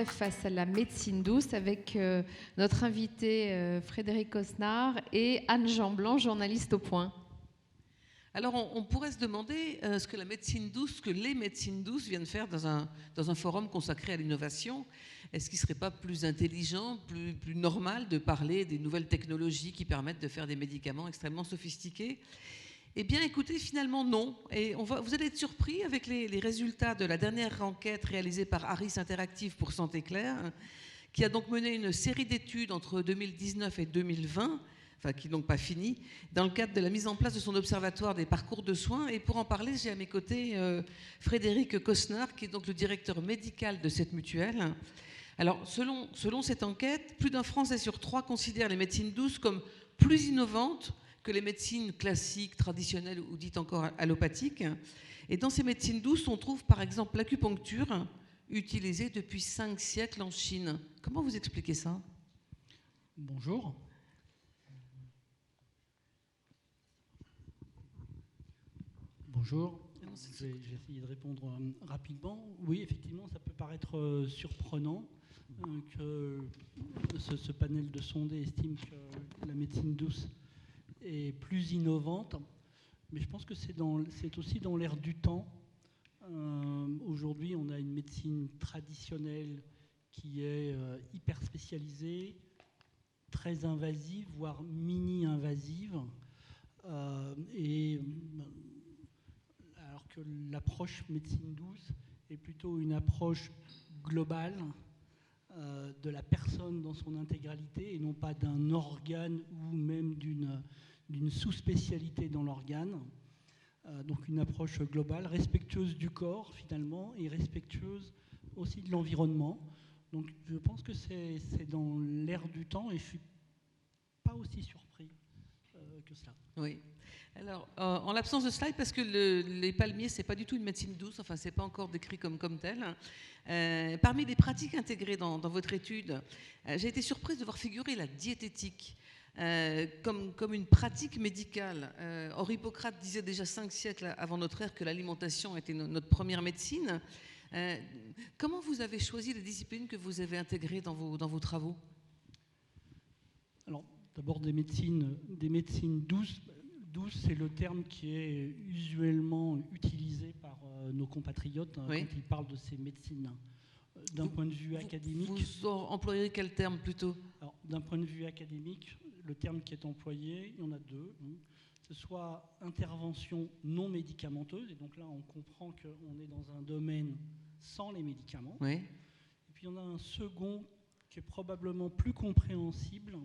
fait face à la médecine douce avec notre invité Frédéric Cosnard et Anne Jean-Blanc, journaliste au Point. Alors, on pourrait se demander ce que la médecine douce, ce que les médecines douces viennent faire dans un forum consacré à l'innovation. Est-ce qu'il ne serait pas plus intelligent, plus normal de parler des nouvelles technologies qui permettent de faire des médicaments extrêmement sophistiqués ? Eh bien, écoutez, finalement, non. Et vous allez être surpris avec les résultats de la dernière enquête réalisée par Harris Interactive pour Santé Claire, qui a donc mené une série d'études entre 2019 et 2020, enfin qui n'est donc pas fini, dans le cadre de la mise en place de son observatoire des parcours de soins. Et pour en parler, j'ai à mes côtés Frédéric Cosnard, qui est donc le directeur médical de cette mutuelle. Alors, selon cette enquête, plus d'un Français sur 3 considère les médecines douces comme plus innovantes que les médecines classiques, traditionnelles ou dites encore allopathiques. Et dans ces médecines douces, on trouve par exemple l'acupuncture, utilisée depuis 5 siècles en Chine. Comment vous expliquez ça ? Bonjour. Bonjour. Je vais essayer de répondre rapidement. Oui, effectivement, ça peut paraître surprenant que ce panel de sondés estime que la médecine douce est plus innovante, mais je pense que c'est aussi dans l'air du temps. Aujourd'hui, on a une médecine traditionnelle qui est hyper spécialisée, très invasive, voire mini-invasive, alors que l'approche médecine douce est plutôt une approche globale de la personne dans son intégralité et non pas d'un organe ou même d'une sous-spécialité dans l'organe. Donc une approche globale, respectueuse du corps finalement et respectueuse aussi de l'environnement. Donc je pense que c'est dans l'air du temps et je ne suis pas aussi surpris que cela. Oui. Alors, en l'absence de slide, parce que les palmiers, ce n'est pas du tout une médecine douce, enfin, ce n'est pas encore décrit comme tel. Parmi les pratiques intégrées dans votre étude, j'ai été surprise de voir figurer la diététique comme une pratique médicale. Or, Hippocrate disait déjà 5 siècles avant notre ère que l'alimentation était notre première médecine. Comment vous avez choisi les disciplines que vous avez intégrées dans vos travaux ? Alors, d'abord des médecines douces. Douce, c'est le terme qui est usuellement utilisé par nos compatriotes oui. Quand ils parlent de ces médecines. D'un point de vue académique... Vous employez quel terme plutôt ? Alors, d'un point de vue académique, le terme qui est employé, il y en a 2. Ce soit intervention non médicamenteuse, et donc là on comprend qu'on est dans un domaine sans les médicaments. Oui. Et puis on a un second qui est probablement plus compréhensible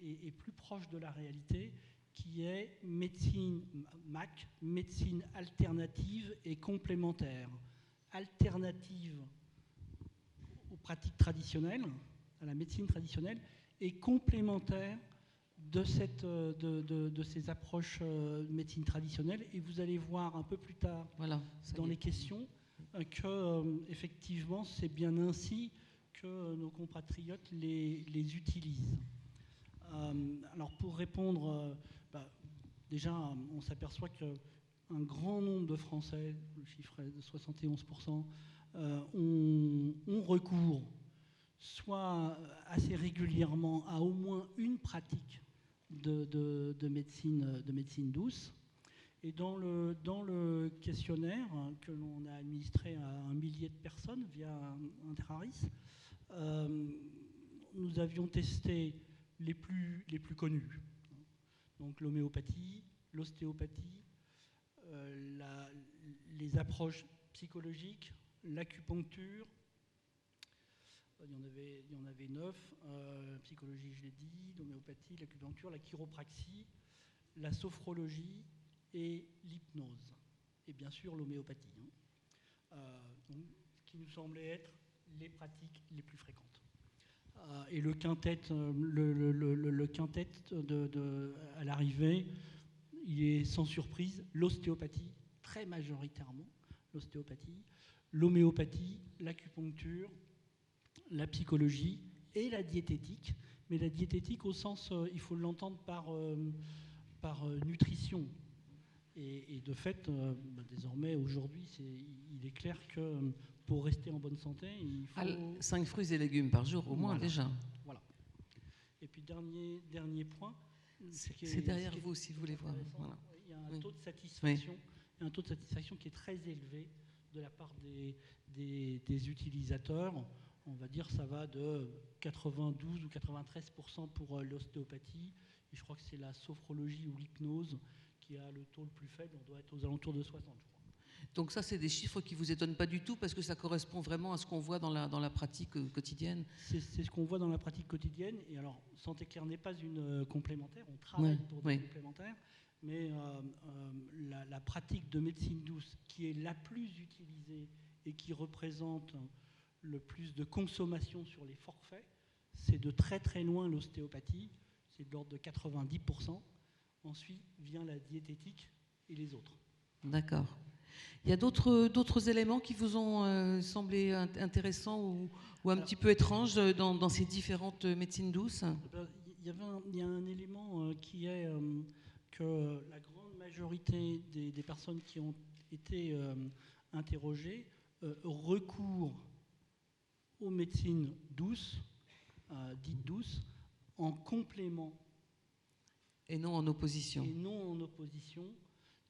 et plus proche de la réalité, qui est médecine MAC, médecine alternative et complémentaire. Alternative aux pratiques traditionnelles, à la médecine traditionnelle, et complémentaire de ces approches de médecine traditionnelle. Et vous allez voir un peu plus tard dans les questions que effectivement c'est bien ainsi que nos compatriotes les utilisent. Alors pour répondre, déjà on s'aperçoit qu'un grand nombre de Français, le chiffre est de 71%, ont recours soit assez régulièrement à au moins une pratique de médecine douce. Et dans le questionnaire que l'on a administré à 1 millier de personnes via Interharris, nous avions testé les plus connus. Donc l'homéopathie, l'ostéopathie, les approches psychologiques, l'acupuncture. Il y en avait 9. Psychologie, je l'ai dit, l'homéopathie, l'acupuncture, la chiropraxie, la sophrologie et l'hypnose. Et bien sûr l'homéopathie. Donc, ce qui nous semblait être les pratiques les plus fréquentes. Et le quintet, à l'arrivée, il est sans surprise l'ostéopathie, très majoritairement l'ostéopathie, l'homéopathie, l'acupuncture, la psychologie et la diététique. Mais la diététique au sens, il faut l'entendre par nutrition Et de fait, désormais, aujourd'hui, il est clair que pour rester en bonne santé, il faut... 5 fruits et légumes par jour, au moins, Voilà. déjà. Voilà. Et puis, dernier point... C'est derrière vous, si vous voulez voir. Voilà. Il y a un taux de satisfaction, un taux de satisfaction qui est très élevé de la part des utilisateurs. On va dire ça va de 92 ou 93% pour l'ostéopathie. Et je crois que c'est la sophrologie ou l'hypnose qui a le taux le plus faible. On doit être aux alentours de 60, je crois. Donc ça, c'est des chiffres qui ne vous étonnent pas du tout parce que ça correspond vraiment à ce qu'on voit dans la pratique quotidienne. C'est ce qu'on voit dans la pratique quotidienne. Et alors, Santé Claire n'est pas une complémentaire. On travaille pour des complémentaires. Mais la pratique de médecine douce qui est la plus utilisée et qui représente le plus de consommation sur les forfaits, c'est de très très loin l'ostéopathie. C'est de l'ordre de 90%. Ensuite vient la diététique et les autres. D'accord. Il y a d'autres éléments qui vous ont semblé intéressants ou un petit peu étranges dans ces différentes médecines douces ? Il y a un élément qui est que la grande majorité des personnes qui ont été interrogées recourent aux médecines douces, dites douces, en complément. Et non en opposition. Et non en opposition.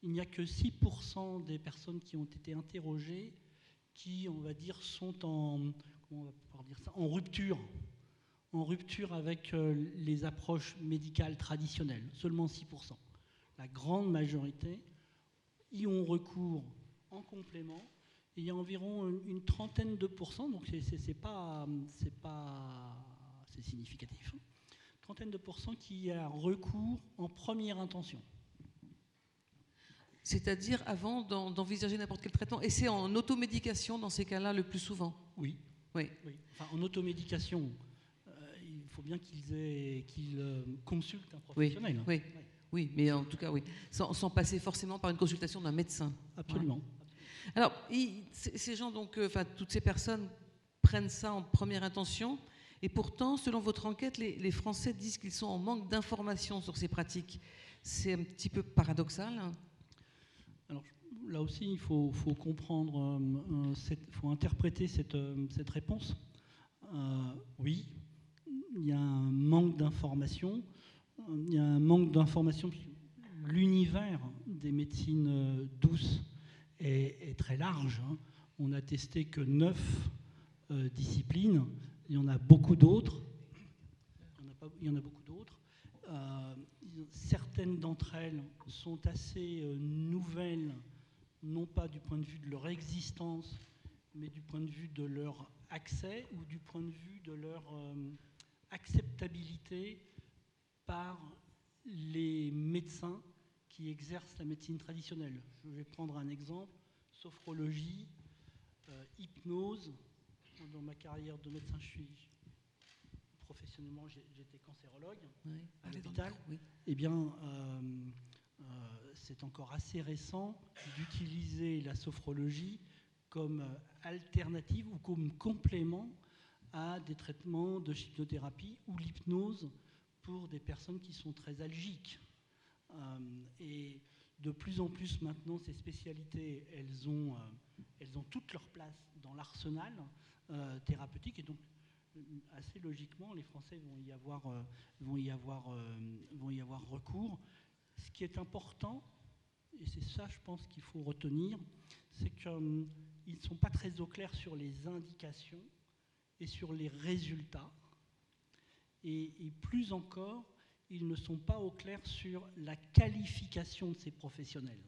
Il n'y a que 6% des personnes qui ont été interrogées qui, on va dire, sont en rupture avec les approches médicales traditionnelles. Seulement 6%. La grande majorité y ont recours en complément. Et il y a environ une trentaine de pourcents, donc c'est significatif. Trentaine de pourcents qui a recours en première intention. C'est-à-dire avant d'envisager n'importe quel traitement. Et c'est en automédication dans ces cas-là le plus souvent. Oui. Enfin, en automédication, il faut bien qu'ils consultent un professionnel. Oui, mais en tout cas, oui. Sans passer forcément par une consultation d'un médecin. Absolument. Voilà. Alors, ces gens, donc, toutes ces personnes prennent ça en première intention. Et pourtant, selon votre enquête, les Français disent qu'ils sont en manque d'informations sur ces pratiques. C'est un petit peu paradoxal. Alors, là aussi, il faut comprendre, faut interpréter cette réponse. Oui, il y a un manque d'information. Il y a un manque d'information. L'univers des médecines douces est très large. On a testé que 9 disciplines. Il y en a beaucoup d'autres. Certaines d'entre elles sont assez nouvelles, non pas du point de vue de leur existence, mais du point de vue de leur accès ou du point de vue de leur acceptabilité par les médecins qui exercent la médecine traditionnelle. Je vais prendre un exemple, sophrologie, hypnose. Dans ma carrière de médecin, professionnellement, j'étais cancérologue à l'hôpital. Eh bien, c'est encore assez récent d'utiliser la sophrologie comme alternative ou comme complément à des traitements de hypnothérapie ou l'hypnose pour des personnes qui sont très algiques. Et de plus en plus maintenant, ces spécialités, elles ont toute leur place dans l'arsenal thérapeutique, et donc assez logiquement, les Français vont y avoir recours. Ce qui est important, et c'est ça, je pense, qu'il faut retenir, c'est qu'ils ne sont pas très au clair sur les indications et sur les résultats, et plus encore, ils ne sont pas au clair sur la qualification de ces professionnels.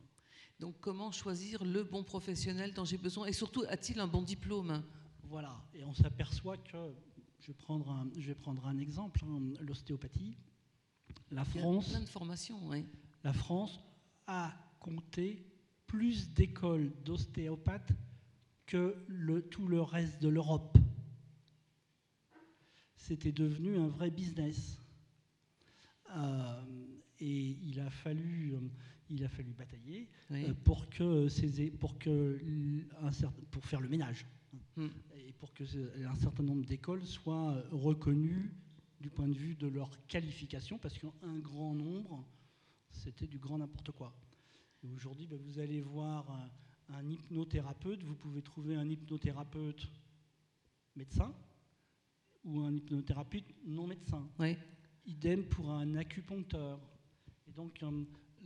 Donc, comment choisir le bon professionnel dont j'ai besoin, et surtout, a-t-il un bon diplôme ? Voilà, et on s'aperçoit que, je vais prendre un exemple, l'ostéopathie. La France, il y a plein de formations, oui. La France a compté plus d'écoles d'ostéopathes que tout le reste de l'Europe. C'était devenu un vrai business. Et il a fallu batailler pour faire le ménage. Et pour qu'un certain nombre d'écoles soient reconnues du point de vue de leur qualification, parce qu'un grand nombre, c'était du grand n'importe quoi. Aujourd'hui, vous allez voir un hypnothérapeute, vous pouvez trouver un hypnothérapeute médecin ou un hypnothérapeute non médecin. Oui. Idem pour un acupuncteur. Et donc,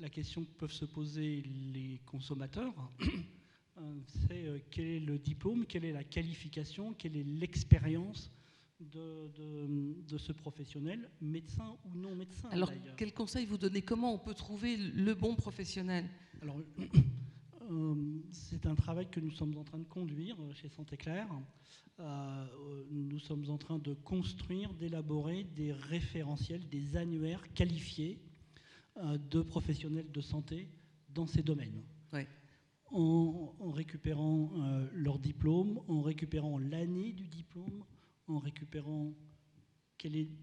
la question que peuvent se poser les consommateurs, c'est quel est le diplôme, quelle est la qualification, quelle est l'expérience de ce professionnel, médecin ou non médecin. Alors, quel conseil vous donnez? Comment on peut trouver le bon professionnel? Alors, c'est un travail que nous sommes en train de conduire chez Santé Claire. Nous sommes en train de construire, d'élaborer des référentiels, des annuaires qualifiés de professionnels de santé dans ces domaines. Ouais. En récupérant leur diplôme, en récupérant l'année du diplôme, en récupérant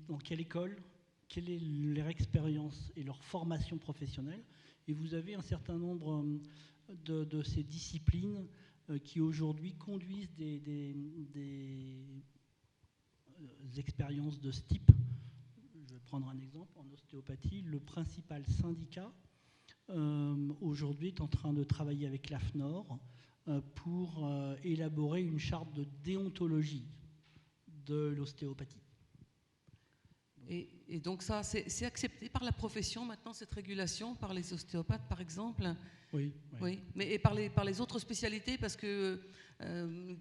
dans quelle école, quelle est leur expérience et leur formation professionnelle. Et vous avez un certain nombre de ces disciplines qui aujourd'hui conduisent des expériences de ce type. Je vais prendre un exemple. En ostéopathie, le principal syndicat aujourd'hui est en train de travailler avec l'AFNOR pour élaborer une charte de déontologie de l'ostéopathie. Et donc ça, c'est accepté par la profession maintenant, cette régulation, par les ostéopathes par exemple? Oui. Oui. Mais et par les autres spécialités, parce que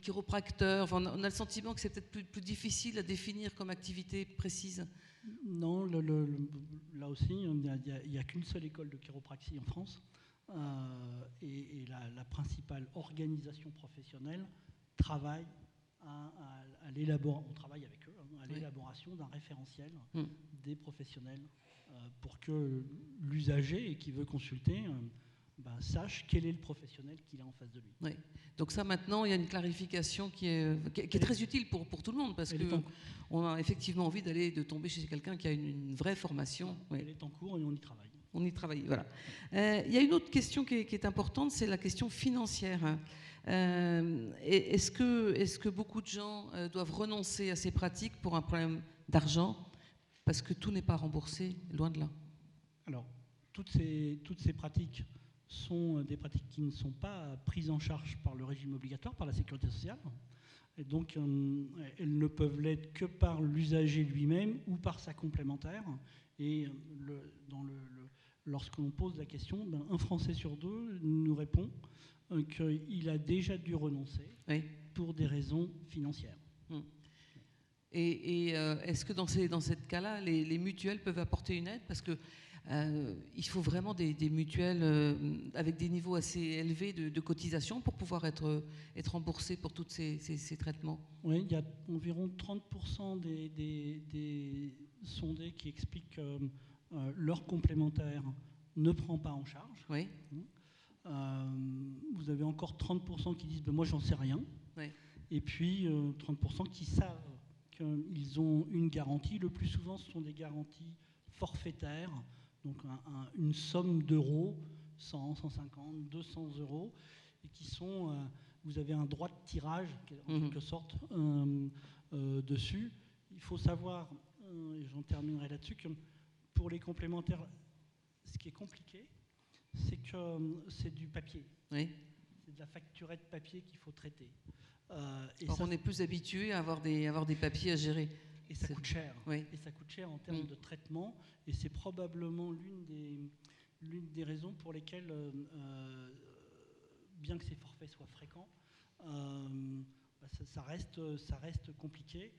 chiropracteur, enfin, on a le sentiment que c'est peut-être plus difficile à définir comme activité précise. Non, là aussi, il n'y a qu'une seule école de chiropraxie en France. Et la principale organisation professionnelle travaille à l'élaboration, on travaille avec eux, à l'élaboration d'un référentiel des professionnels pour que l'usager qui veut consulter sache quel est le professionnel qu'il a en face de lui. Oui. Donc ça, maintenant, il y a une clarification qui est très utile pour tout le monde, parce qu'on a effectivement envie de tomber chez quelqu'un qui a une vraie formation. Elle est en cours et on y travaille. On y travaille, voilà. Il y a une autre question qui est importante, c'est la question financière. Est-ce que beaucoup de gens doivent renoncer à ces pratiques pour un problème d'argent, parce que tout n'est pas remboursé, loin de là? Alors, toutes ces pratiques sont des pratiques qui ne sont pas prises en charge par le régime obligatoire, par la sécurité sociale. Et donc, elles ne peuvent l'être que par l'usager lui-même ou par sa complémentaire. Et lorsque l'on pose la question, un Français sur deux nous répond qu'il a déjà dû renoncer pour des raisons financières. Et est-ce que dans ce cas-là, les mutuelles peuvent apporter une aide? Parce que il faut vraiment des mutuelles avec des niveaux assez élevés de cotisation pour pouvoir être remboursé pour tous ces traitements. Oui, il y a environ 30% des sondés qui expliquent que leur complémentaire ne prend pas en charge. Oui. Vous avez encore 30% qui disent moi j'en sais rien. Oui. Et puis 30% qui savent qu'ils ont une garantie. Le plus souvent, ce sont des garanties forfaitaires. Donc une somme d'euros, 100, 150, 200 euros, et qui sont, vous avez un droit de tirage, en quelque sorte, dessus. Il faut savoir, et j'en terminerai là-dessus, que pour les complémentaires, ce qui est compliqué, c'est que c'est du papier. Oui. C'est de la facturette papier qu'il faut traiter. On est plus habitué à avoir des papiers à gérer. Et ça coûte cher. Oui. Et ça coûte cher en termes de traitement. Et c'est probablement l'une des raisons pour lesquelles, bien que ces forfaits soient fréquents, ça reste compliqué.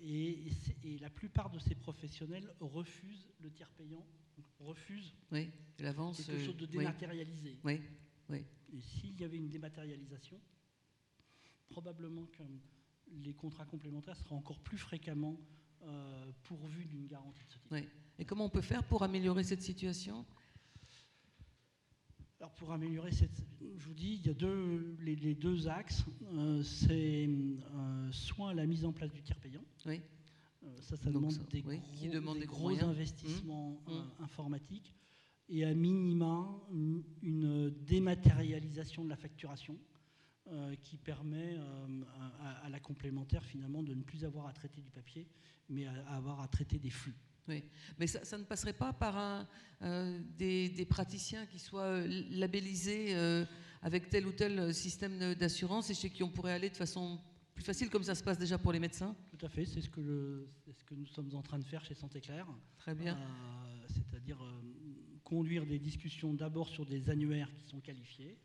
Et la plupart de ces professionnels refusent le tiers payant, refusent l'avance, quelque chose de dématérialisé. Oui. Et s'il y avait une dématérialisation, probablement que les contrats complémentaires seraient encore plus fréquemment pourvus d'une garantie de ce type. Oui. Et comment on peut faire pour améliorer cette situation? Alors pour améliorer je vous dis, il y a les deux axes. C'est soit la mise en place du tiers payant. Oui. Ça demande des gros investissements informatiques. Et à minima, une dématérialisation de la facturation. Qui permet à la complémentaire finalement de ne plus avoir à traiter du papier, mais à avoir à traiter des flux. Oui, mais ça ne passerait pas par des praticiens qui soient labellisés avec tel ou tel système d'assurance et chez qui on pourrait aller de façon plus facile, comme ça se passe déjà pour les médecins? Tout à fait, c'est ce que nous sommes en train de faire chez Santé Claire. Très bien. C'est-à-dire conduire des discussions d'abord sur des annuaires qui sont qualifiés,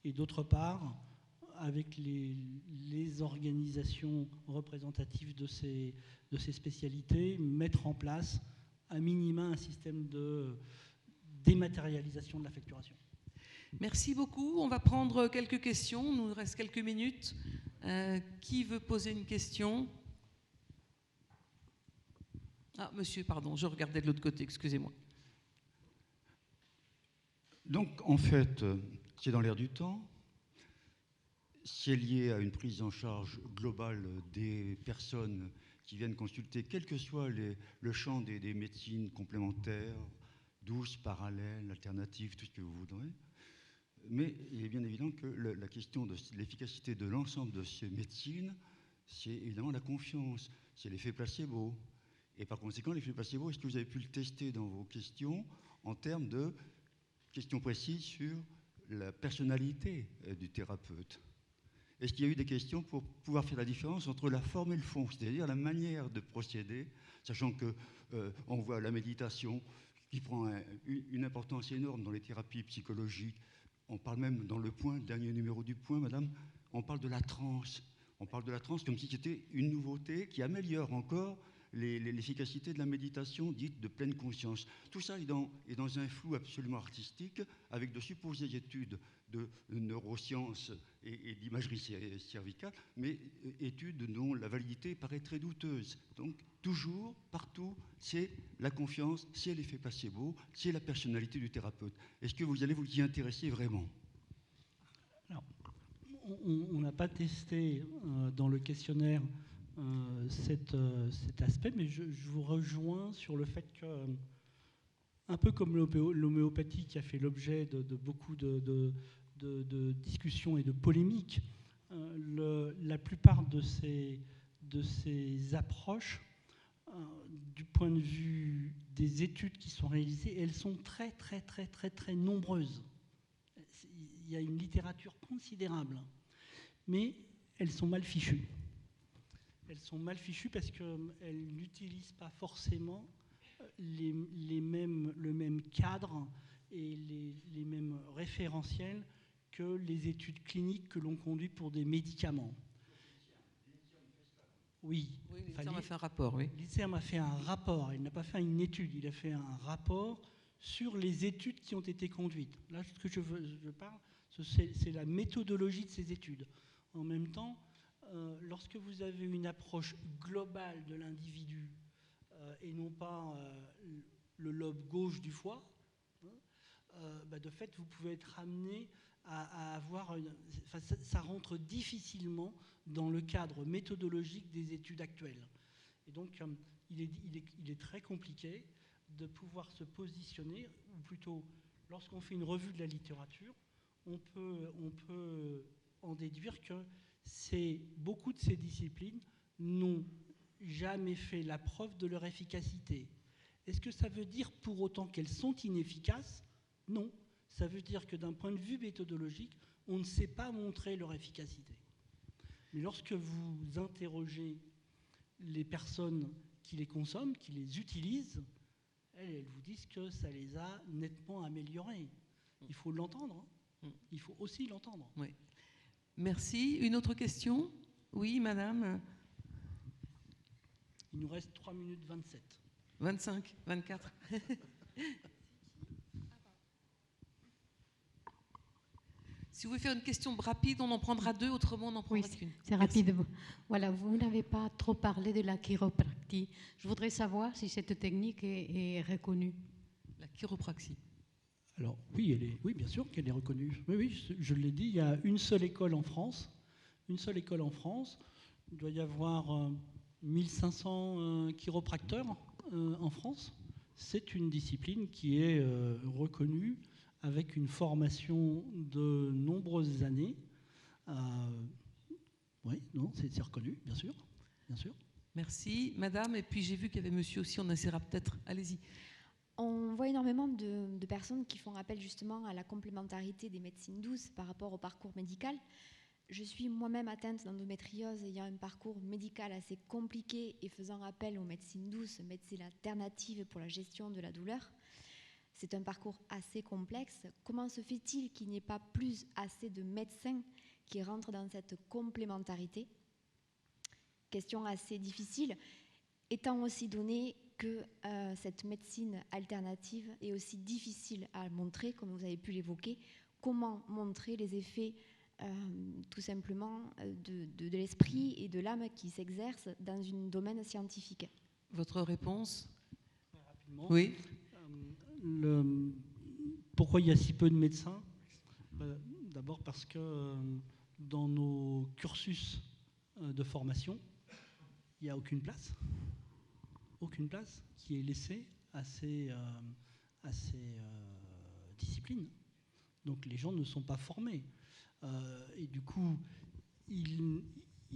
et d'autre part, avec les organisations représentatives de ces spécialités, mettre en place à minima un système de dématérialisation de la facturation. Merci beaucoup. On va prendre quelques questions. Il nous reste quelques minutes. Qui veut poser une question? Ah, monsieur, pardon, je regardais de l'autre côté, excusez-moi. Donc, en fait, c'est dans l'air du temps. C'est lié à une prise en charge globale des personnes qui viennent consulter, quel que soit le champ des médecines complémentaires, douces, parallèles, alternatives, tout ce que vous voudrez. Mais il est bien évident que la question de l'efficacité de l'ensemble de ces médecines, c'est évidemment la confiance, c'est l'effet placebo. Et par conséquent, l'effet placebo, est-ce que vous avez pu le tester dans vos questions en termes de questions précises sur la personnalité du thérapeute? Est-ce qu'il y a eu des questions pour pouvoir faire la différence entre la forme et le fond, c'est-à-dire la manière de procéder, sachant qu'on voit la méditation qui prend une importance énorme dans les thérapies psychologiques. On parle même dans le point, le dernier numéro du point, madame, on parle de la transe. On parle de la transe comme si c'était une nouveauté qui améliore encore l'efficacité de la méditation dite de pleine conscience. Tout ça est dans un flou absolument artistique, avec de supposées études de neurosciences et d'imagerie cervicale, mais études dont la validité paraît très douteuse. Donc, toujours, partout, c'est la confiance, c'est l'effet placebo, c'est la personnalité du thérapeute. Est-ce que vous allez vous y intéresser vraiment? Alors, on n'a pas testé dans le questionnaire cet aspect, mais je vous rejoins sur le fait que, un peu comme l'homéopathie qui a fait l'objet de beaucoup de discussions et de polémiques, la plupart de ces approches, du point de vue des études qui sont réalisées, elles sont très, très, très, très, très nombreuses. Il y a une littérature considérable, mais elles sont mal fichues. Elles sont mal fichues parce qu'elles n'utilisent pas forcément le même cadre et les mêmes référentiels que les études cliniques que l'on conduit pour des médicaments. Oui. L'INSERM a fait un rapport, oui. L'INSERM a fait un rapport, il n'a pas fait une étude, il a fait un rapport sur les études qui ont été conduites. Là, ce que je parle, c'est la méthodologie de ces études. En même temps, lorsque vous avez une approche globale de l'individu et non pas le lobe gauche du foie, de fait, vous pouvez être amené à avoir... ça rentre difficilement dans le cadre méthodologique des études actuelles. Et donc, il est très compliqué de pouvoir se positionner, ou plutôt, lorsqu'on fait une revue de la littérature, on peut en déduire que beaucoup de ces disciplines n'ont jamais fait la preuve de leur efficacité. Est-ce que ça veut dire pour autant qu'elles sont inefficaces? Non. Ça veut dire que d'un point de vue méthodologique, on ne sait pas montrer leur efficacité. Mais lorsque vous interrogez les personnes qui les consomment, qui les utilisent, elles vous disent que ça les a nettement améliorées. Il faut l'entendre. Il faut aussi l'entendre. Oui. Merci. Une autre question? Oui, madame. Il nous reste 3 minutes 27. 25, 24. Si vous voulez faire une question rapide, on en prendra 2, autrement on en prendra qu'une. C'est rapide. Voilà, vous n'avez pas trop parlé de la chiropratie. Je voudrais savoir si cette technique est reconnue. La chiropraxie. Alors oui, bien sûr qu'elle est reconnue. Oui, je l'ai dit, il y a une seule école en France. Une seule école en France. Il doit y avoir 1500 chiropracteurs en France. C'est une discipline qui est reconnue avec une formation de nombreuses années. Oui, non, c'est reconnu, bien sûr. Bien sûr. Merci, madame. Et puis j'ai vu qu'il y avait monsieur aussi, on essaiera peut-être. Allez-y. On voit énormément de personnes qui font appel justement à la complémentarité des médecines douces par rapport au parcours médical. Je suis moi-même atteinte d'endométriose ayant un parcours médical assez compliqué et faisant appel aux médecines douces, médecines alternatives pour la gestion de la douleur. C'est un parcours assez complexe. Comment se fait-il qu'il n'y ait pas plus assez de médecins qui rentrent dans cette complémentarité? Question assez difficile, étant aussi donné que cette médecine alternative est aussi difficile à montrer, comme vous avez pu l'évoquer. Comment montrer les effets tout simplement de l'esprit et de l'âme qui s'exercent dans un domaine scientifique? Votre réponse? Rapidement. Oui. Pourquoi il y a si peu de médecins? D'abord parce que dans nos cursus de formation, il n'y a aucune place qui est laissée à ces disciplines. Donc les gens ne sont pas formés. Et du coup, ils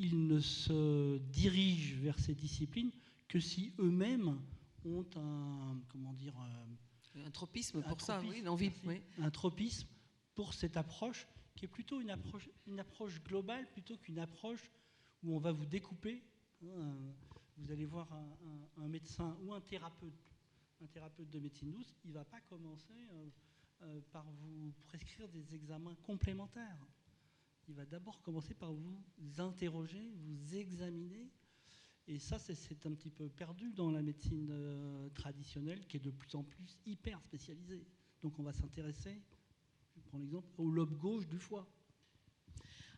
ne se dirigent vers ces disciplines que si eux-mêmes ont un tropisme pour ça, tropisme, oui, une envie. Oui. Un tropisme pour cette approche qui est plutôt une approche globale plutôt qu'une approche où on va vous découper. Vous allez voir un médecin ou un thérapeute de médecine douce, il ne va pas commencer par vous prescrire des examens complémentaires. Il va d'abord commencer par vous interroger, vous examiner. Et ça, c'est un petit peu perdu dans la médecine traditionnelle qui est de plus en plus hyper spécialisée. Donc on va s'intéresser, je prends l'exemple, au lobe gauche du foie.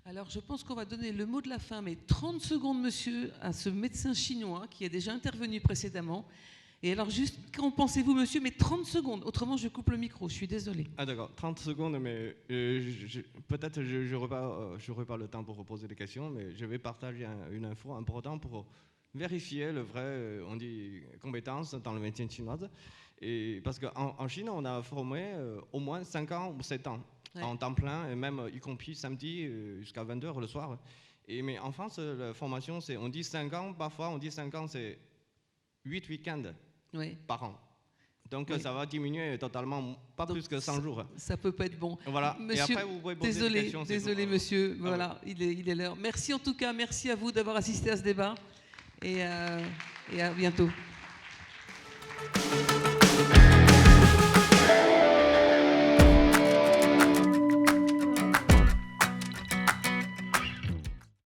Alors, je pense qu'on va donner le mot de la fin, mais 30 secondes, monsieur, à ce médecin chinois qui est déjà intervenu précédemment. Et alors, juste, qu'en pensez-vous, monsieur? Mais 30 secondes, autrement, je coupe le micro, je suis désolée. Ah d'accord, 30 secondes, mais peut-être je n'aurai pas le temps pour reposer des questions, mais je vais partager une info importante pour vérifier le vrai, on dit, compétence dans la médecine chinoise. Et parce qu'en Chine, on a formé au moins 5 ans ou 7 ans. Ouais. En temps plein, et même y compris samedi jusqu'à 20h le soir. Mais en France, la formation, on dit 5 ans, parfois on dit 5 ans, c'est 8 week-ends par an. Donc ça va diminuer totalement, pas donc, plus que 100 jours. Ça peut pas être bon. Voilà. Monsieur, et après, vous pouvez poser des questions. Désolé monsieur, voilà, il est l'heure. Merci en tout cas, merci à vous d'avoir assisté à ce débat et à bientôt.